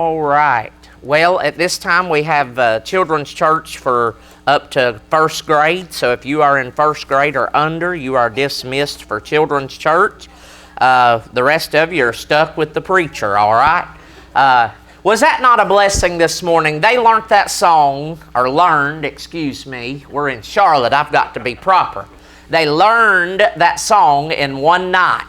All right. Well, at this time we have children's church for up to first grade. So if you are in first grade or under, you are dismissed for children's church. The rest of you are stuck with the preacher, all right? Was that not a blessing this morning? They learned that song, or learned, excuse me. We're in Charlotte. I've got to be proper. They learned that song in one night.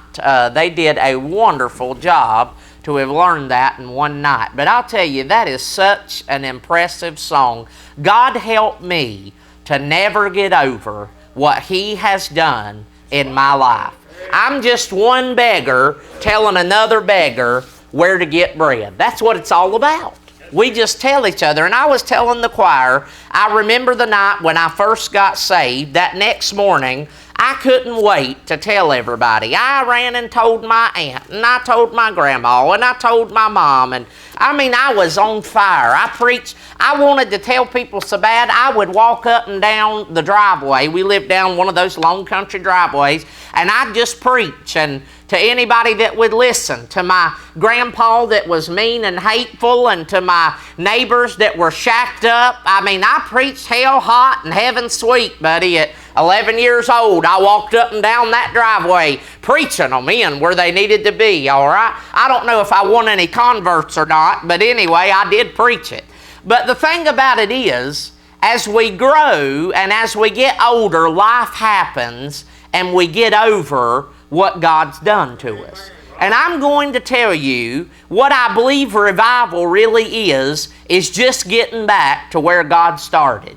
They did a wonderful job to have learned that in one night. But I'll tell you, that is such an impressive song. God help me to never get over what He has done in my life. I'm just one beggar telling another beggar where to get bread. That's what it's all about. We just tell each other. And I was telling the choir, I remember the night when I first got saved, that next morning, I couldn't wait to tell everybody. I ran and told my aunt, and I told my grandma, and I told my mom, and I was on fire. I preached. I wanted to tell people so bad I would walk up and down the driveway. We lived down one of those long country driveways, and I'd just preach, and to anybody that would listen, to my grandpa that was mean and hateful, and to my neighbors that were shacked up. I preached hell hot and heaven sweet, buddy. At 11 years old, I walked up and down that driveway preaching them in where they needed to be, all right? I don't know if I won any converts or not, but anyway, I did preach it. But the thing about it is, as we grow and as we get older, life happens and we get over what God's done to us. And I'm going to tell you what I believe revival really is just getting back to where God started.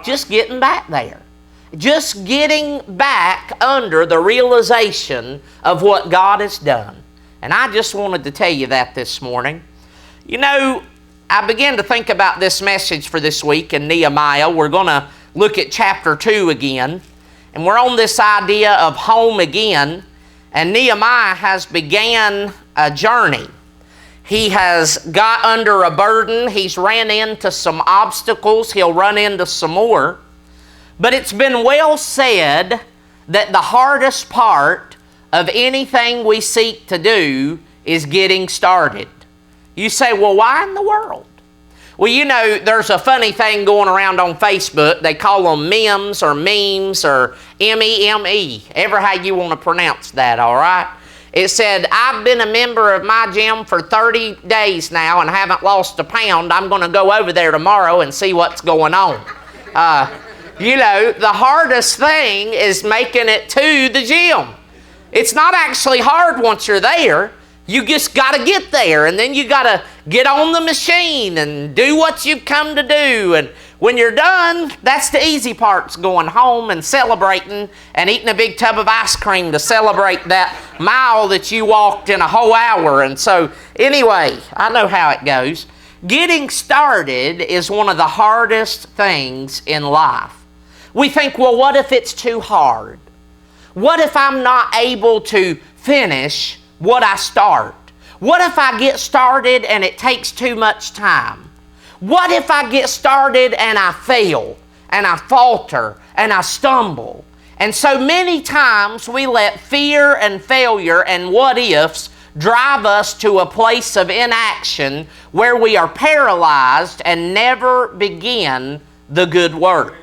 Just getting back there. Just getting back under the realization of what God has done. And I just wanted to tell you that this morning. You know, I began to think about this message for this week in Nehemiah. We're going to look at chapter 2 again. And we're on this idea of home again. And Nehemiah has began a journey. He has got under a burden. He's ran into some obstacles. He'll run into some more. But it's been well said that the hardest part of anything we seek to do is getting started. You say, well, why in the world? Well, you know, there's a funny thing going around on Facebook. They call them memes or M-E-M-E. Ever how you want to pronounce that, all right? It said, I've been a member of my gym for 30 days now and haven't lost a pound. I'm going to go over there tomorrow and see what's going on. You know, the hardest thing is making it to the gym. It's not actually hard once you're there. You just got to get there, and then you got to get on the machine and do what you've come to do. And when you're done, that's the easy part, going home and celebrating and eating a big tub of ice cream to celebrate that mile that you walked in a whole hour. And so, anyway, I know how it goes. Getting started is one of the hardest things in life. We think, well, what if it's too hard? What if I'm not able to finish what I start? What if I get started and it takes too much time? What if I get started and I fail and I falter and I stumble? And so many times we let fear and failure and what ifs drive us to a place of inaction where we are paralyzed and never begin the good work.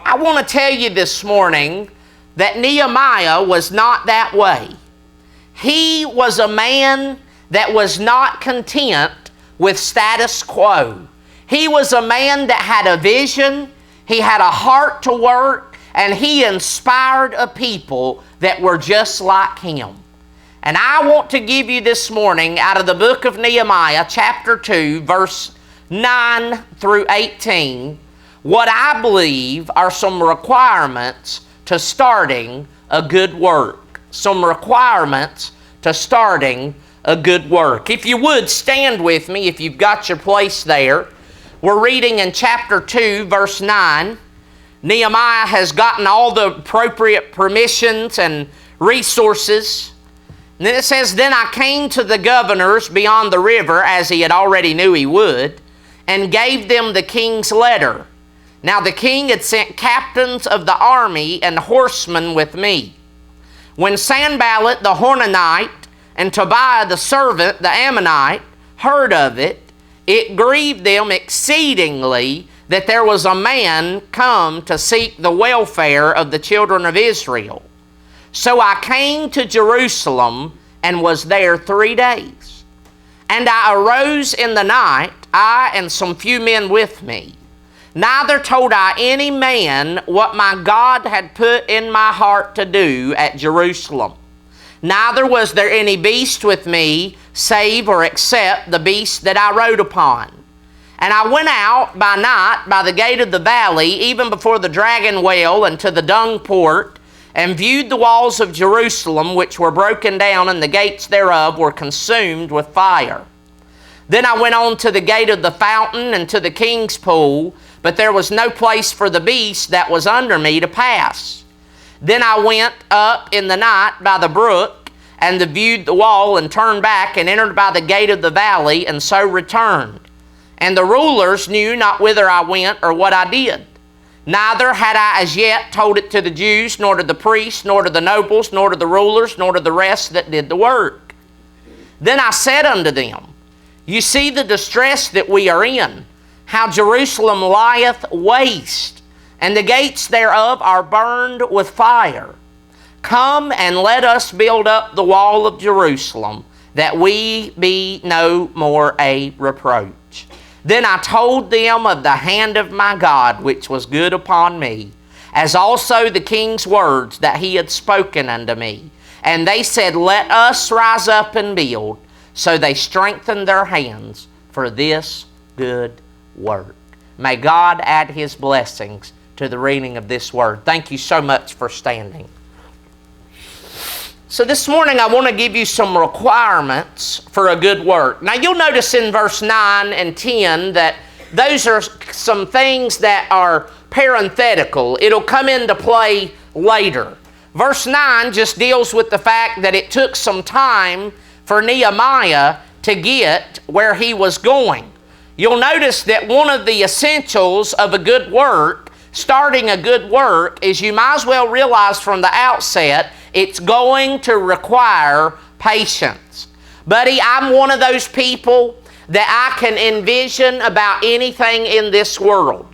I want to tell you this morning that Nehemiah was not that way. He was a man that was not content with status quo. He was a man that had a vision, he had a heart to work, and he inspired a people that were just like him. And I want to give you this morning out of the book of Nehemiah, chapter 2, verse 9 through 18, what I believe are some requirements to starting a good work. Some requirements to starting a good work. If you would, stand with me if you've got your place there. We're reading in chapter 2, verse 9. Nehemiah has gotten all the appropriate permissions and resources. And then it says, Then I came to the governors beyond the river, as he had already knew he would, and gave them the king's letter. Now the king had sent captains of the army and horsemen with me. When Sanballat the Horonite and Tobiah the servant, the Ammonite, heard of it, it grieved them exceedingly that there was a man come to seek the welfare of the children of Israel. So I came to Jerusalem and was there 3 days. And I arose in the night, I and some few men with me. Neither told I any man what my God had put in my heart to do at Jerusalem. Neither was there any beast with me, save or except the beast that I rode upon. And I went out by night by the gate of the valley, even before the dragon well, and to the dung port, and viewed the walls of Jerusalem, which were broken down, and the gates thereof were consumed with fire. Then I went on to the gate of the fountain, and to the king's pool, but there was no place for the beast that was under me to pass. Then I went up in the night by the brook, and viewed the wall, and turned back, and entered by the gate of the valley, and so returned. And the rulers knew not whither I went or what I did. Neither had I as yet told it to the Jews, nor to the priests, nor to the nobles, nor to the rulers, nor to the rest that did the work. Then I said unto them, You see the distress that we are in, how Jerusalem lieth waste, and the gates thereof are burned with fire. Come and let us build up the wall of Jerusalem, that we be no more a reproach. Then I told them of the hand of my God, which was good upon me, as also the king's words that he had spoken unto me. And they said, Let us rise up and build. So they strengthened their hands for this good work. May God add His blessings to the reading of this word. Thank you so much for standing. So this morning I want to give you some requirements for a good work. Now you'll notice in verse 9 and 10 that those are some things that are parenthetical. It'll come into play later. Verse 9 just deals with the fact that it took some time for Nehemiah to get where he was going. You'll notice that one of the essentials of a good work, starting a good work, is you might as well realize from the outset it's going to require patience. Buddy, I'm one of those people that I can envision about anything in this world.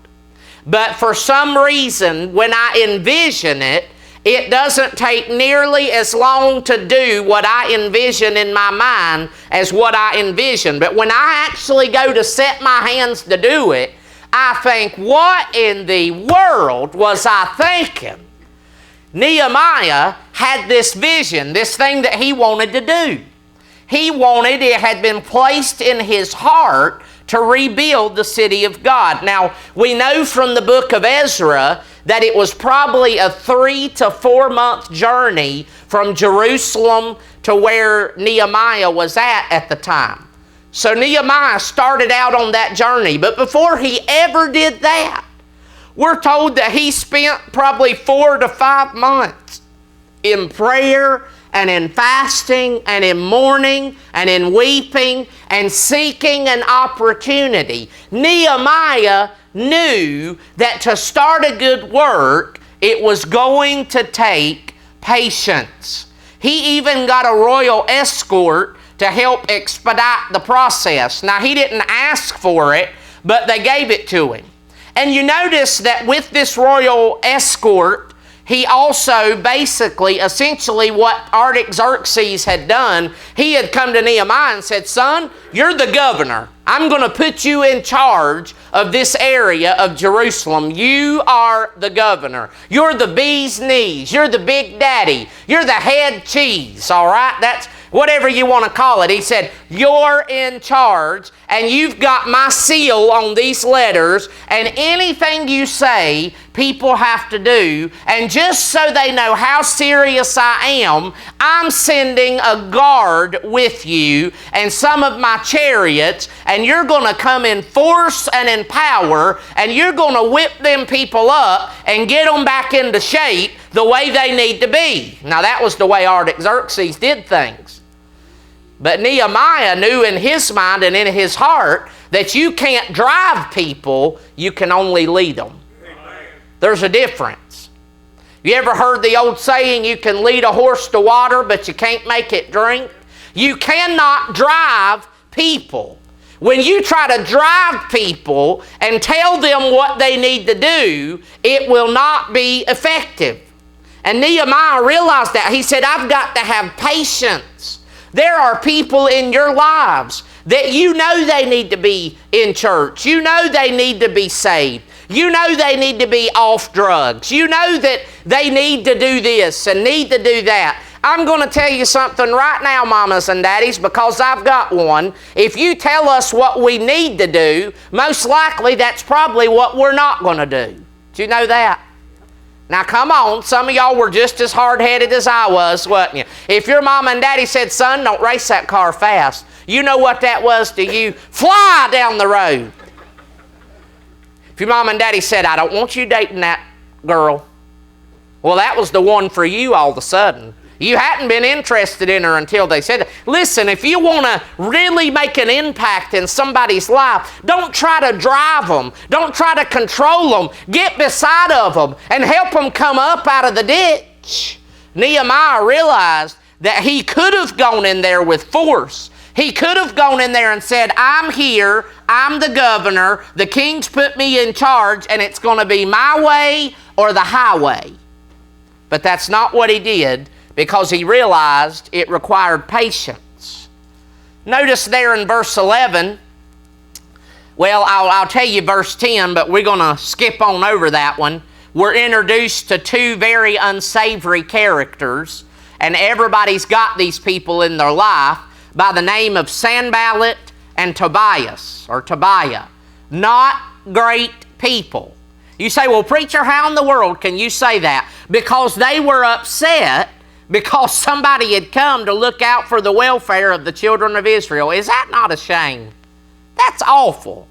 But for some reason, when I envision it, it doesn't take nearly as long to do what I envision in my mind as what I envision. But when I actually go to set my hands to do it, I think, what in the world was I thinking? Nehemiah had this vision, this thing that he wanted to do. It had been placed in his heart to rebuild the city of God. Now, we know from the book of Ezra that it was probably a 3 to 4 month journey from Jerusalem to where Nehemiah was at the time. So Nehemiah started out on that journey, but before he ever did that, we're told that he spent probably 4 to 5 months in prayer and in fasting and in mourning and in weeping and seeking an opportunity. Nehemiah knew that to start a good work, it was going to take patience. He even got a royal escort to help expedite the process. Now, he didn't ask for it, but they gave it to him. And you notice that with this royal escort, he also essentially what Artaxerxes had done, he had come to Nehemiah and said, Son, you're the governor. I'm going to put you in charge of this area of Jerusalem. You are the governor. You're the bee's knees. You're the big daddy. You're the head cheese, all right? That's whatever you want to call it. He said, you're in charge, and you've got my seal on these letters, and anything you say, people have to do. And just so they know how serious I am, I'm sending a guard with you and some of my chariots, and you're going to come in force and in power, and you're going to whip them people up and get them back into shape the way they need to be. Now, that was the way Artaxerxes did things. But Nehemiah knew in his mind and in his heart that you can't drive people, you can only lead them. Amen. There's a difference. You ever heard the old saying, you can lead a horse to water, but you can't make it drink? You cannot drive people. When you try to drive people and tell them what they need to do, it will not be effective. And Nehemiah realized that. He said, I've got to have patience. There are people in your lives that you know they need to be in church. You know they need to be saved. You know they need to be off drugs. You know that they need to do this and need to do that. I'm going to tell you something right now, mamas and daddies, because I've got one. If you tell us what we need to do, most likely that's probably what we're not going to do. Do you know that? Now come on, some of y'all were just as hard-headed as I was, wasn't you? If your mom and daddy said, son, don't race that car fast, you know what that was to you? Fly down the road. If your mom and daddy said, I don't want you dating that girl, well, that was the one for you all of a sudden. You hadn't been interested in her until they said that. Listen, if you want to really make an impact in somebody's life, don't try to drive them. Don't try to control them. Get beside of them and help them come up out of the ditch. Nehemiah realized that he could have gone in there with force. He could have gone in there and said, I'm here, I'm the governor, the king's put me in charge, and it's going to be my way or the highway. But that's not what he did, because he realized it required patience. Notice there in verse 11, well, I'll tell you verse 10, but we're going to skip on over that one. We're introduced to two very unsavory characters, and everybody's got these people in their life by the name of Sanballat and Tobias, or Tobiah. Not great people. You say, well, preacher, how in the world can you say that? Because they were upset because somebody had come to look out for the welfare of the children of Israel. Is that not a shame? That's awful.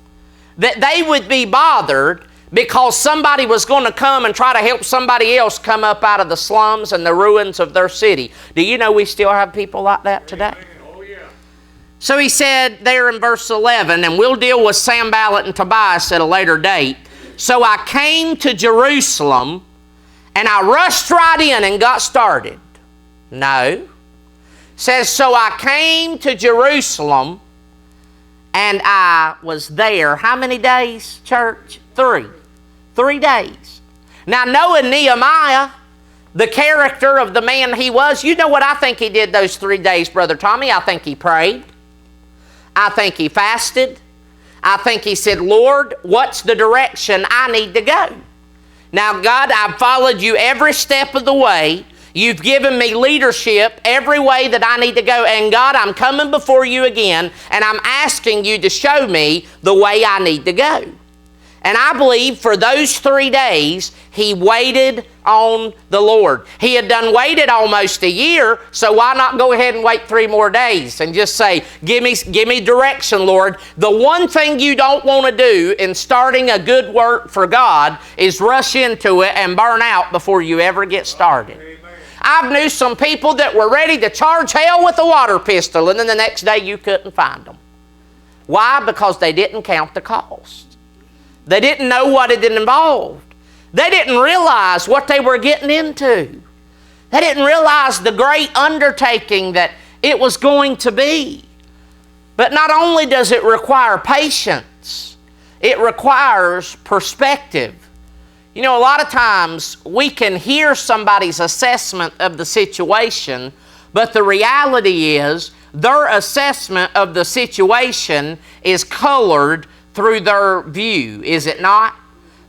That they would be bothered because somebody was going to come and try to help somebody else come up out of the slums and the ruins of their city. Do you know we still have people like that today? Oh, yeah. So he said there in verse 11, and we'll deal with Sanballat and Tobias at a later date. So I came to Jerusalem and I rushed right in and got started. No. It says, so I came to Jerusalem and I was there. How many days, church? 3. 3 days. Now, knowing Nehemiah, the character of the man he was, you know what I think he did those 3 days, Brother Tommy? I think he prayed. I think he fasted. I think he said, Lord, what's the direction I need to go? Now, God, I've followed you every step of the way. You've given me leadership every way that I need to go. And God, I'm coming before you again, and I'm asking you to show me the way I need to go. And I believe for those 3 days, he waited on the Lord. He had done waited almost a year, so why not go ahead and wait 3 more days and just say, give me direction, Lord. The one thing you don't want to do in starting a good work for God is rush into it and burn out before you ever get started. I've knew some people that were ready to charge hell with a water pistol, and then the next day you couldn't find them. Why? Because they didn't count the cost. They didn't know what it involved. They didn't realize what they were getting into. They didn't realize the great undertaking that it was going to be. But not only does it require patience, it requires perspective. You know, a lot of times we can hear somebody's assessment of the situation, but the reality is their assessment of the situation is colored through their view, is it not?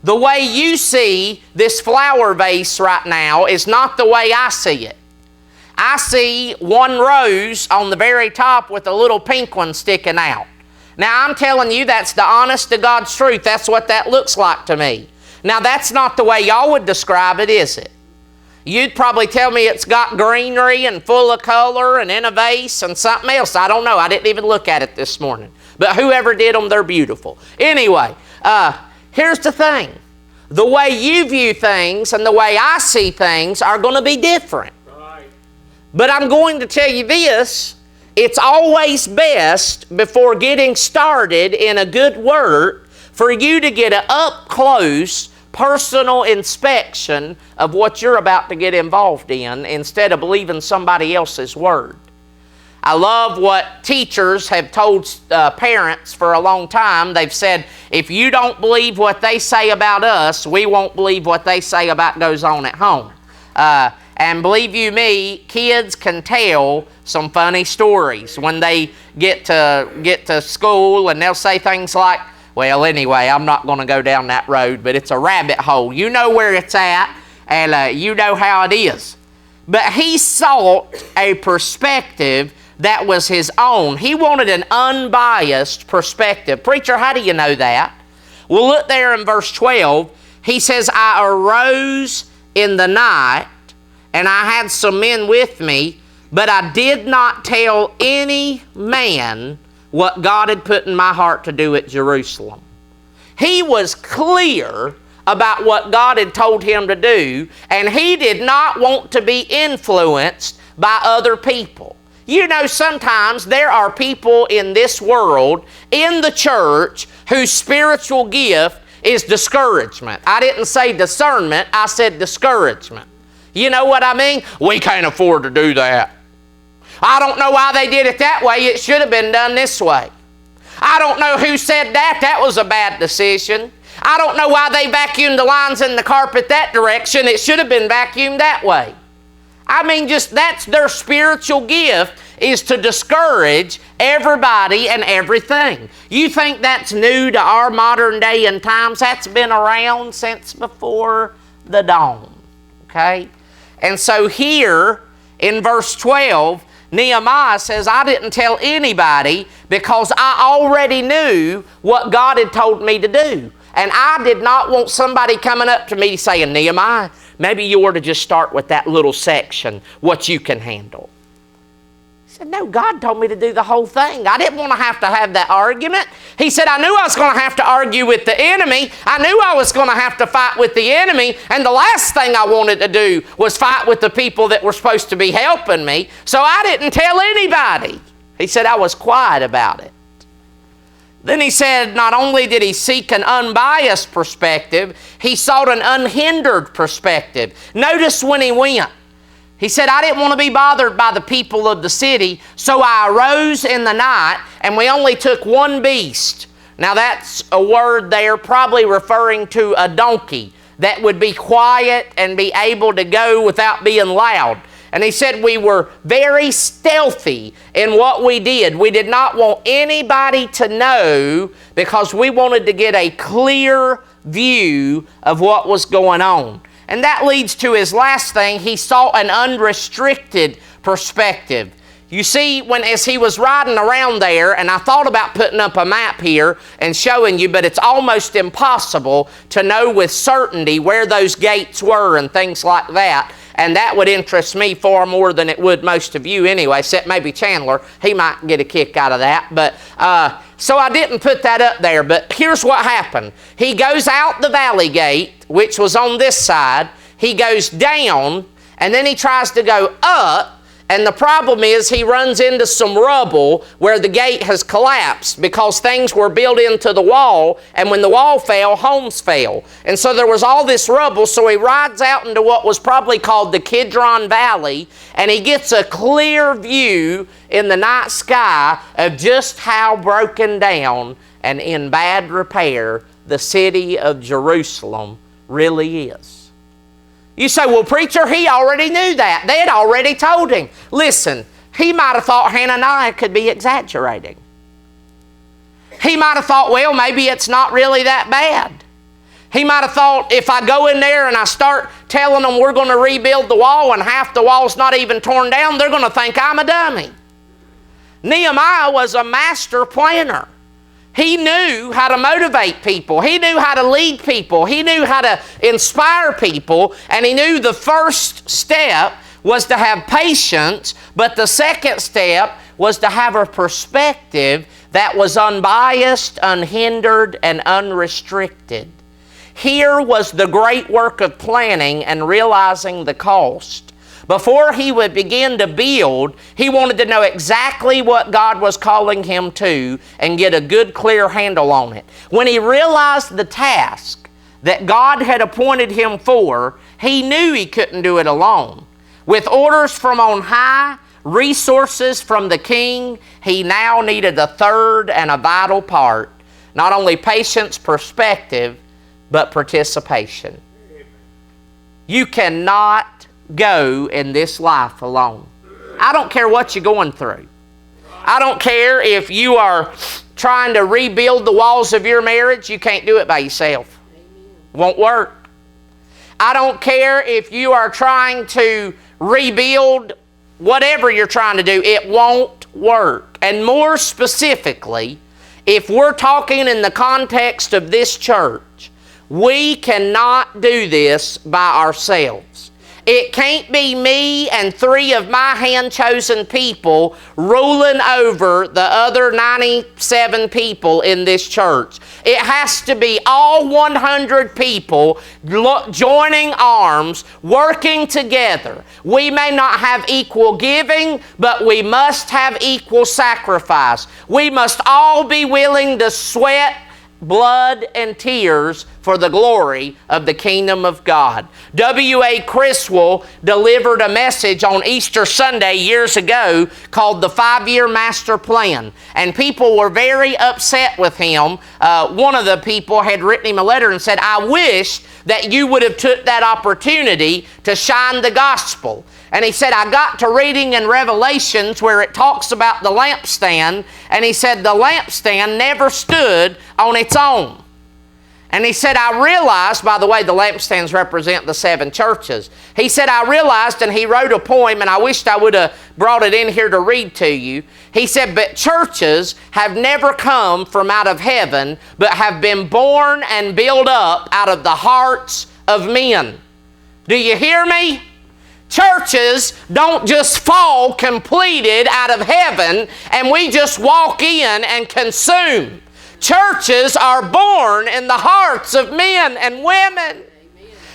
The way you see this flower vase right now is not the way I see it. I see one rose on the very top with a little pink one sticking out. Now, I'm telling you, that's the honest to God's truth. That's what that looks like to me. Now, that's not the way y'all would describe it, is it? You'd probably tell me it's got greenery and full of color and in a vase and something else. I don't know. I didn't even look at it this morning. But whoever did them, they're beautiful. Anyway, here's the thing. The way you view things and the way I see things are going to be different. Right. But I'm going to tell you this. It's always best before getting started in a good work for you to get an up-close, personal inspection of what you're about to get involved in instead of believing somebody else's word. I love what teachers have told parents for a long time. They've said, if you don't believe what they say about us, we won't believe what they say about goes on at home. And believe you me, kids can tell some funny stories when they get to school, and they'll say things like, well, anyway, I'm not going to go down that road, but it's a rabbit hole. You know where it's at, and you know how it is. But he sought a perspective that was his own. He wanted an unbiased perspective. Preacher, how do you know that? Well, look there in verse 12. He says, I arose in the night, and I had some men with me, but I did not tell any man what God had put in my heart to do at Jerusalem. He was clear about what God had told him to do, and he did not want to be influenced by other people. You know, sometimes there are people in this world, in the church, whose spiritual gift is discouragement. I didn't say discernment, I said discouragement. You know what I mean? We can't afford to do that. I don't know why they did it that way. It should have been done this way. I don't know who said that. That was a bad decision. I don't know why they vacuumed the lines in the carpet that direction. It should have been vacuumed that way. I mean, just that's their spiritual gift, is to discourage everybody and everything. You think that's new to our modern day and times? That's been around since before the dawn. Okay? And so here in verse 12, Nehemiah says, I didn't tell anybody because I already knew what God had told me to do. And I did not want somebody coming up to me saying, Nehemiah, maybe you ought to just start with that little section, what you can handle. He said, no, God told me to do the whole thing. I didn't want to have that argument. He said, I knew I was going to have to argue with the enemy. I knew I was going to have to fight with the enemy. And the last thing I wanted to do was fight with the people that were supposed to be helping me. So I didn't tell anybody. He said, I was quiet about it. Then he said, not only did he seek an unbiased perspective, he sought an unhindered perspective. Notice when he went. He said, I didn't want to be bothered by the people of the city, so I arose in the night, and we only took one beast. Now that's a word there probably referring to a donkey that would be quiet and be able to go without being loud. And he said we were very stealthy in what we did. We did not want anybody to know because we wanted to get a clear view of what was going on. And that leads to his last thing. He sought an unrestricted perspective. You see, as he was riding around there, and I thought about putting up a map here and showing you, but it's almost impossible to know with certainty where those gates were and things like that. And that would interest me far more than it would most of you anyway, except maybe Chandler. He might get a kick out of that. But so I didn't put that up there. But here's what happened. He goes out the valley gate, which was on this side. He goes down, and then he tries to go up. And the problem is he runs into some rubble where the gate has collapsed because things were built into the wall, and when the wall fell, homes fell. And so there was all this rubble, so he rides out into what was probably called the Kidron Valley, and he gets a clear view in the night sky of just how broken down and in bad repair the city of Jerusalem really is. You say, well, preacher, he already knew that. They had already told him. Listen, he might have thought Hananiah could be exaggerating. He might have thought, well, maybe it's not really that bad. He might have thought, if I go in there and I start telling them we're going to rebuild the wall and half the wall's not even torn down, they're going to think I'm a dummy. Nehemiah was a master planner. He knew how to motivate people. He knew how to lead people. He knew how to inspire people. And he knew the first step was to have patience, but the second step was to have a perspective that was unbiased, unhindered, and unrestricted. Here was the great work of planning and realizing the cost. Before he would begin to build, he wanted to know exactly what God was calling him to and get a good, clear handle on it. When he realized the task that God had appointed him for, he knew he couldn't do it alone. With orders from on high, resources from the king, he now needed a third and a vital part. Not only patience, perspective, but participation. You cannot go in this life alone. I don't care what you're going through. I don't care if you are trying to rebuild the walls of your marriage. You can't do it by yourself. It won't work. I don't care if you are trying to rebuild whatever you're trying to do. It won't work. And more specifically, if we're talking in the context of this church, we cannot do this by ourselves. It can't be me and 3 of my hand-chosen people ruling over the other 97 people in this church. It has to be all 100 people joining arms, working together. We may not have equal giving, but we must have equal sacrifice. We must all be willing to sweat blood and tears for the glory of the kingdom of God. W.A. Criswell delivered a message on Easter Sunday years ago called the 5-Year Master Plan, and people were very upset with him. One of the people had written him a letter and said, I wish that you would have took that opportunity to shine the gospel. And he said, I got to reading in Revelations where it talks about the lampstand, and he said the lampstand never stood on its own. And he said, I realized, by the way, the lampstands represent the 7 churches. He said, I realized, and he wrote a poem, and I wished I would have brought it in here to read to you. He said, but churches have never come from out of heaven, but have been born and built up out of the hearts of men. Do you hear me? Churches don't just fall completed out of heaven and we just walk in and consume. Churches are born in the hearts of men and women.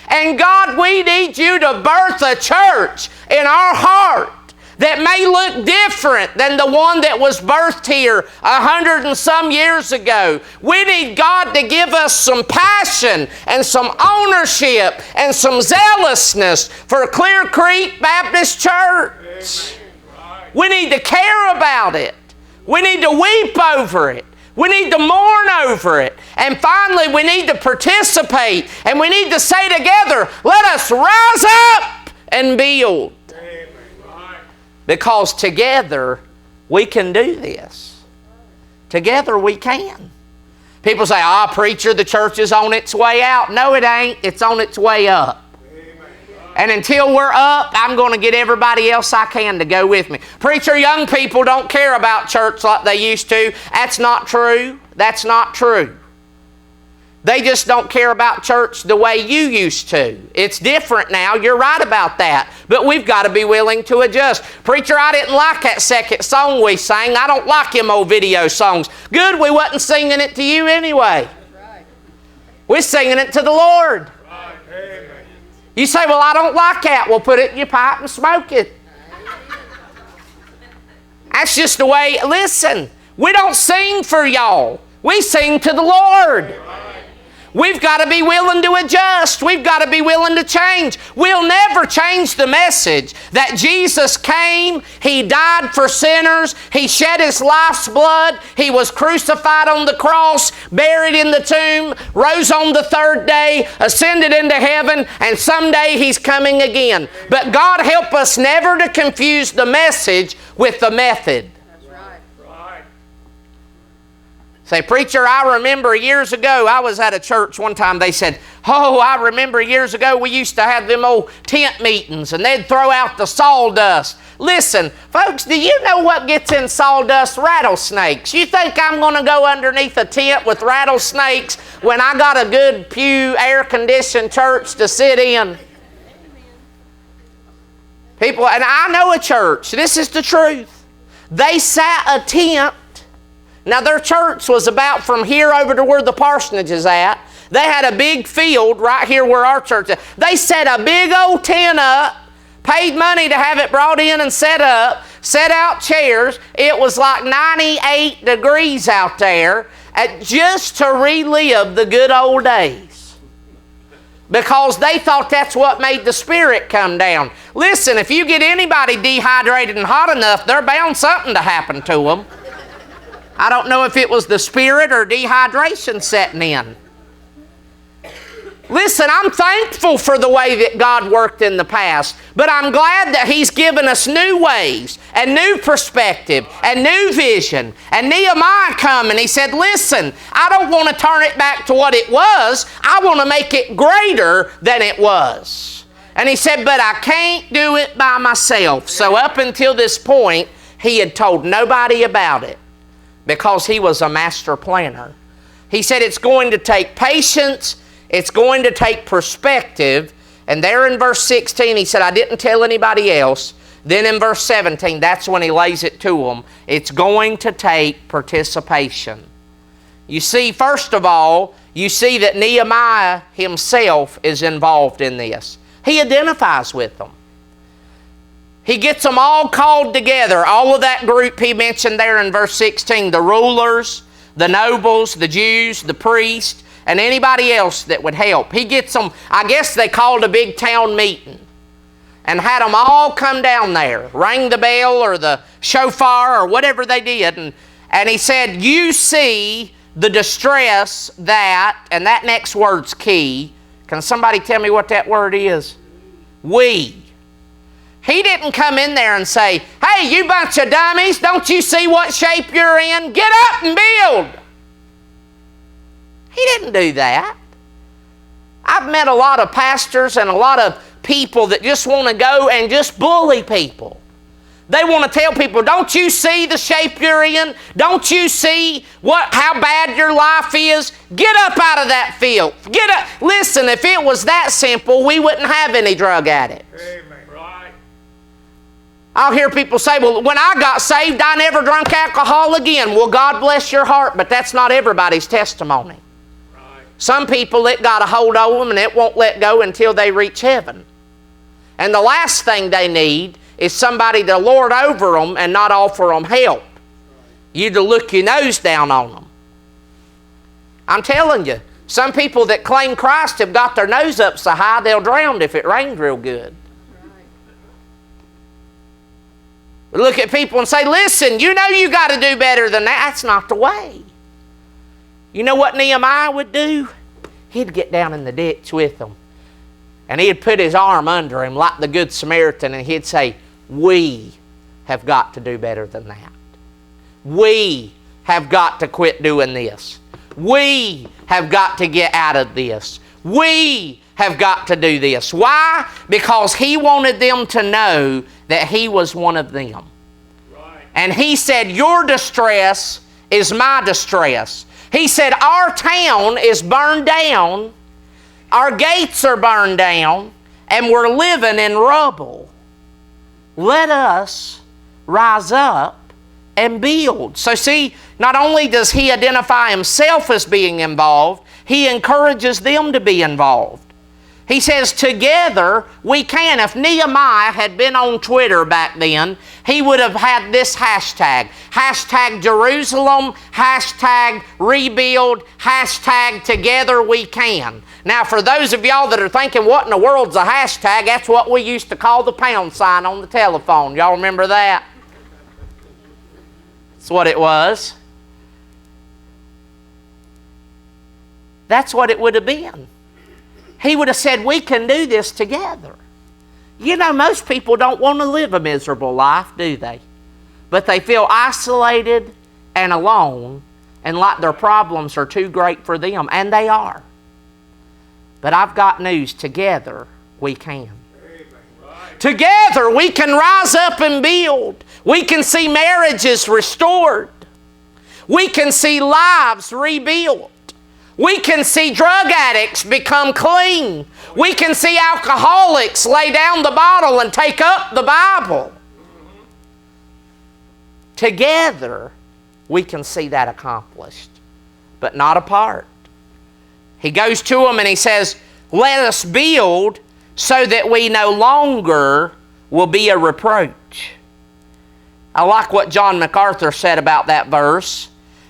And God, we need you to birth a church in our heart that may look different than the one that was birthed here 100 and some years ago. We need God to give us some passion and some ownership and some zealousness for Clear Creek Baptist Church. We need to care about it. We need to weep over it. We need to mourn over it. And finally, we need to participate. And we need to say together, let us rise up and build. Because together we can do this. Together we can. People say, preacher, the church is on its way out. No, it ain't. It's on its way up. And until we're up, I'm going to get everybody else I can to go with me. Preacher, young people don't care about church like they used to. That's not true. That's not true. They just don't care about church the way you used to. It's different now. You're right about that. But we've got to be willing to adjust. Preacher, I didn't like that second song we sang. I don't like them old video songs. Good, we wasn't singing it to you anyway. We're singing it to the Lord. You say, well, I don't like that. Well, put it in your pipe and smoke it. That's just the way. Listen, we don't sing for y'all. We sing to the Lord. We've got to be willing to adjust. We've got to be willing to change. We'll never change the message that Jesus came, He died for sinners, He shed His life's blood, He was crucified on the cross, buried in the tomb, rose on the 3rd day, ascended into heaven, and someday He's coming again. But God help us never to confuse the message with the method. Say, preacher, I remember years ago, I was at a church one time, they said, I remember years ago we used to have them old tent meetings and they'd throw out the sawdust. Listen, folks, do you know what gets in sawdust? Rattlesnakes. You think I'm going to go underneath a tent with rattlesnakes when I got a good pew, air-conditioned church to sit in? People, and I know a church, this is the truth. They sat a tent. Now, their church was about from here over to where the parsonage is at. They had a big field right here where our church is. They set a big old tent up, paid money to have it brought in and set up, set out chairs. It was like 98 degrees out there just to relive the good old days. because they thought that's what made the Spirit come down. Listen, if you get anybody dehydrated and hot enough, they're bound something to happen to them. I don't know if it was the Spirit or dehydration setting in. Listen, I'm thankful for the way that God worked in the past, but I'm glad that He's given us new ways and new perspective and new vision. And Nehemiah come and he said, listen, I don't want to turn it back to what it was. I want to make it greater than it was. And he said, but I can't do it by myself. So up until this point, he had told nobody about it because he was a master planner. He said it's going to take patience. It's going to take perspective. And there in verse 16, he said, I didn't tell anybody else. Then in verse 17, that's when he lays it to them. It's going to take participation. You see, first of all, you see that Nehemiah himself is involved in this. He identifies with them. He gets them all called together. All of that group he mentioned there in verse 16, the rulers, the nobles, the Jews, the priests, and anybody else that would help. He gets them, I guess they called a big town meeting and had them all come down there, rang the bell or the shofar or whatever they did. And he said, you see the distress that, and that next word's key. Can somebody tell me what that word is? We. He didn't come in there and say, hey, you bunch of dummies, don't you see what shape you're in? Get up and build. He didn't do that. I've met a lot of pastors and a lot of people that just want to go and just bully people. They want to tell people, don't you see the shape you're in? Don't you see how bad your life is? Get up out of that field. Get up. Listen, if it was that simple, we wouldn't have any drug addicts. Amen. Right. I'll hear people say, well, when I got saved, I never drank alcohol again. Well, God bless your heart, but that's not everybody's testimony. Some people, it got a hold of them and it won't let go until they reach heaven. And the last thing they need is somebody to lord over them and not offer them help. You to look your nose down on them. I'm telling you, some people that claim Christ have got their nose up so high they'll drown if it rains real good. We look at people and say, listen, you know you got to do better than that. That's not the way. You know what Nehemiah would do? He'd get down in the ditch with them. And he'd put his arm under him like the Good Samaritan and he'd say, we have got to do better than that. We have got to quit doing this. We have got to get out of this. We have got to do this. Why? Because he wanted them to know that he was one of them. Right. And he said, your distress is my distress. He said, our town is burned down, our gates are burned down, and we're living in rubble. Let us rise up and build. So see, not only does he identify himself as being involved, he encourages them to be involved. He says, together we can. If Nehemiah had been on Twitter back then, he would have had this hashtag. Hashtag Jerusalem, hashtag rebuild, hashtag together we can. Now for those of y'all that are thinking, what in the world's a hashtag? That's what we used to call the pound sign on the telephone. Y'all remember that? That's what it was. That's what it would have been. He would have said, we can do this together. You know, most people don't want to live a miserable life, do they? But they feel isolated and alone and like their problems are too great for them, and they are. But I've got news. Together, we can. Right. Together, we can rise up and build. We can see marriages restored. We can see lives rebuilt. We can see drug addicts become clean. We can see alcoholics lay down the bottle and take up the Bible. Together, we can see that accomplished, but not apart. He goes to them and he says, let us build so that we no longer will be a reproach. I like what John MacArthur said about that verse.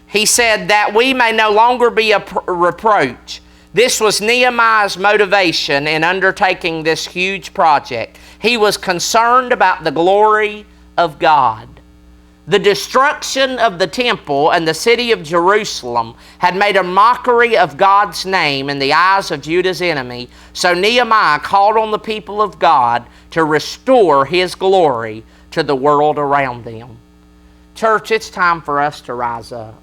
He said that we may no longer be a reproach, This was Nehemiah's motivation in undertaking this huge project. He was concerned about the glory of God. The destruction of the temple and the city of Jerusalem had made a mockery of God's name in the eyes of Judah's enemy, so Nehemiah called on the people of God to restore His glory to the world around them. Church, it's time for us to rise up.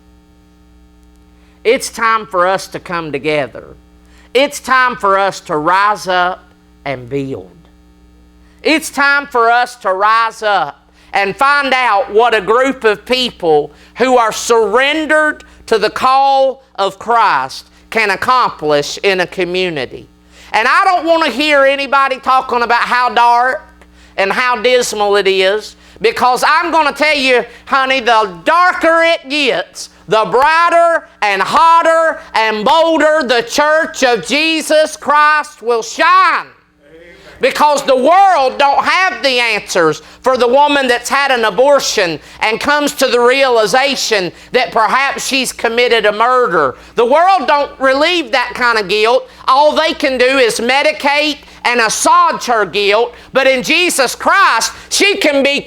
It's time for us to come together. It's time for us to rise up and build. It's time for us to rise up and find out what a group of people who are surrendered to the call of Christ can accomplish in a community. And I don't want to hear anybody talking about how dark and how dismal it is, because I'm going to tell you, honey, the darker it gets, the brighter and hotter and bolder the church of Jesus Christ will shine. Because the world don't have the answers for the woman that's had an abortion and comes to the realization that perhaps she's committed a murder. The world don't relieve that kind of guilt. All they can do is medicate and assuage her guilt. But in Jesus Christ, she can be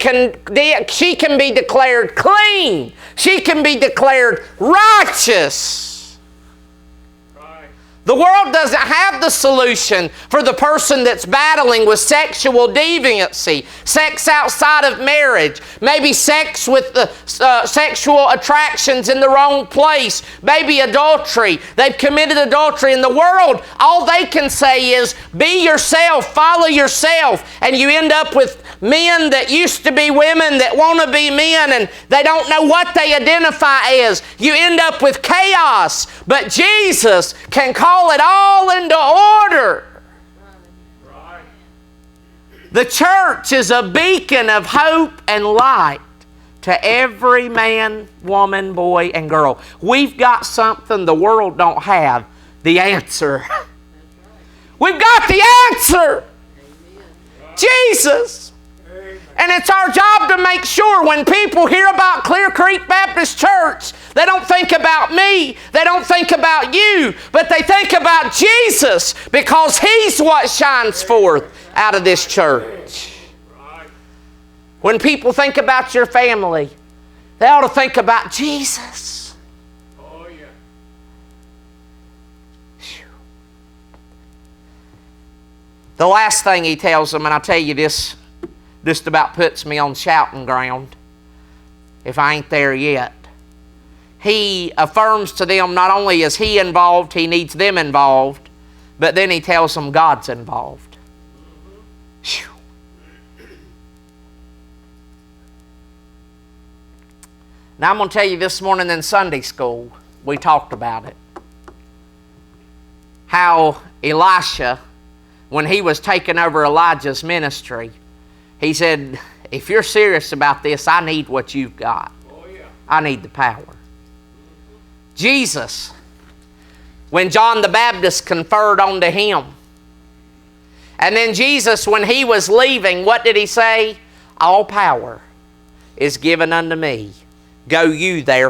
declared clean. She can be declared righteous. The world doesn't have the solution for the person that's battling with sexual deviancy, sex outside of marriage, maybe sex with the sexual attractions in the wrong place, maybe adultery. They've committed adultery in the world. All they can say is, be yourself, follow yourself, and you end up with men that used to be women that want to be men, and they don't know what they identify as. You end up with chaos, but Jesus can call it all into order. Right. The church is a beacon of hope and light to every man, woman, boy, and girl. We've got something the world don't have, the answer. We've got the answer. Amen. Jesus. And it's our job to make sure when people hear about Clear Creek Baptist Church, they don't think about me, they don't think about you, but they think about Jesus, because He's what shines forth out of this church. When people think about your family, they ought to think about Jesus. Oh, yeah. The last thing he tells them, and I'll tell you this, just about puts me on shouting ground if I ain't there yet. He affirms to them not only is he involved, he needs them involved, but then he tells them God's involved. Whew. Now I'm going to tell you, this morning in Sunday school, we talked about it. How Elisha, when he was taking over Elijah's ministry, he said, if you're serious about this, I need what you've got. Oh, yeah. I need the power. Jesus, when John the Baptist conferred onto him, and then Jesus, when he was leaving, what did he say? All power is given unto me. Go you therefore.